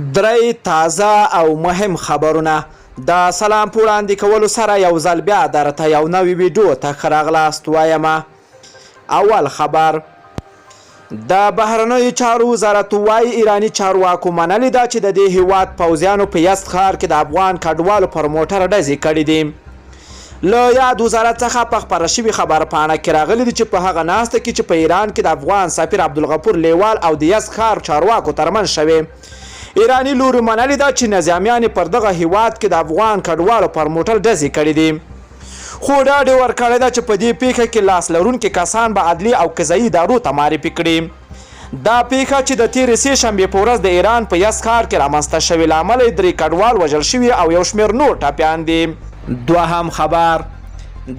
درې تازه او مهم خبرونه د سلام په وړاندې کولو سره یو ځل بیا درته یو نوی ویډیو ته ښه راغلاست وایم. اول خبر: د بهرنیو چارو وزارت وایي ایراني چارواکو منلې ده چې د دې هیواد پوځیانو په یزد ښار کې د افغان کډوالو پر موټر ډزې کړې دي. له یاد وزارت څخه په خپره شوې خبرپاڼه کې راغلي دي چې په هغه ناسته کې چې په ایران کې د افغان سفیر عبدالغفور لیوال او د یزد ښار چارواکو ترمنځ شوې، ایراني لوري منلې ده چې نظامیان پر دغه هیواد کې د افغان کډوالو پر موټر ډزې کړې دي، خو ډاډ یې ورکړی ده چې په دې پیښه کې لاس لرونکي کسان به عدلي او قضایي ادارو ته معرفي کړي. دا پیښه چې د تېرې سې شنبې په ورځ د ایران په یزد ښار کې رامنځته شوې له امله یې 3 کډوال وژل شوي او یو شمېر نور ټپیان دي. دوهم خبر: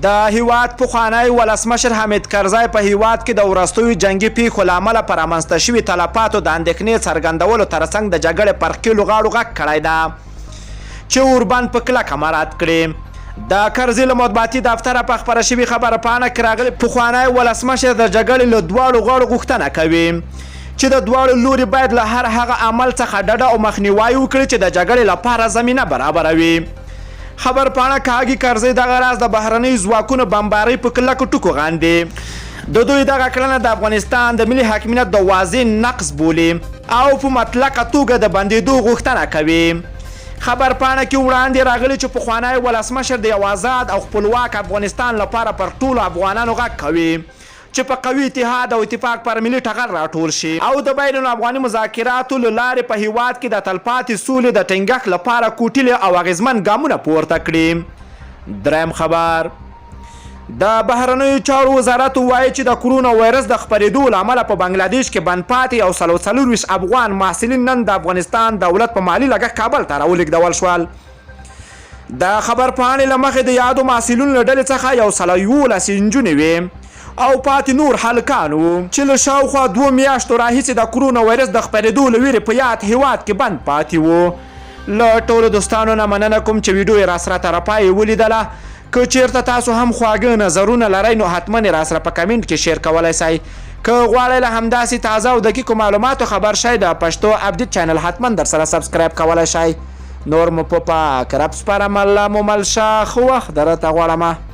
د هیواد پخوانی ولسمشر حامد کرزی په هیواد کې د وروستیو جنګي پیښو له امله په رامنځته شوي تلفاتو د اندېښنې څرګندولو ترڅنګ د جګړې پر ښکېلو غاړو غږ کړی ده چې اوربند په کلکه مراعات کړي. د کرزي له مطبوعاتي دفتره په خپره شوې خبرپاڼه کې راغلي پخوانی ولسمشر د جګړې له دواړو غاړو غوښتنه کوي چې د دواړو لوري باید له هر هغه عمل څخه ډډه او مخنیوی وکړي چې د جګړې لپاره زمینه برابروي. خبرپاڼه کاږي کرزي دغه راز د بهرنیو ځواکونو بمبارۍ په کلکو ټکو غاندي. د دوی دغه کړنه د افغانستان د ملي حاکمیت د واضح نقض بولي او په مطلقه توګه د بندېدو غوښتنه کوي. خبرپاڼه کې وړاندې راغلي چې پخوانی ولسمشر د یو آزاد او خپلواک افغانستان لپاره پر ټولو افغانانو غږ کوي چې په قوي اتحاد او اتفاق پر ملي ټغر راټول شي او د بین الافغاني مذاکراتو له لارې په هیواد کې د تلپاتې سولې د ټینګښت لپاره کوټلې او اغیزمن ګامونه پورته کړي. دریم خبر: د بهرنیو چارو وزارت وایي چې د کرونا وایرس د خپرېدو له امله په بنګلادیش کې بند پاتې او 44 افغان محصلین نن د افغانستان دولت په مالي لګښت کابل ته راولېږدول شول. د خبرپاڼې له مخې د یادو محصلینو له ډلې څخه یو 11 نجونې وې او پاتې نور هلکان وو چې له شاوخوا 2 میاشتو راهیسې د کرونا وایرس د خپرېدو له ویرې په یاد هیواد کې بند پاتې وو. له ټولو دوستانو نه مننه کوم چې ویډیو یې راسره تر پایه ولیدله. که چیرته تاسو هم خواږه نظرونه لرئ نو حتما یې راسره په کمنټ کې شیر کولی سئ. که غواړئ له همداسې تازه او دقیقو معلوماتو خبر شئ د پښتو اپډیټ چینل حتما در سره سبسکرایب کولی شئ. نور مو په پاک رب سپارم. الله مو مل شه. ښه وخت درته غواړمه.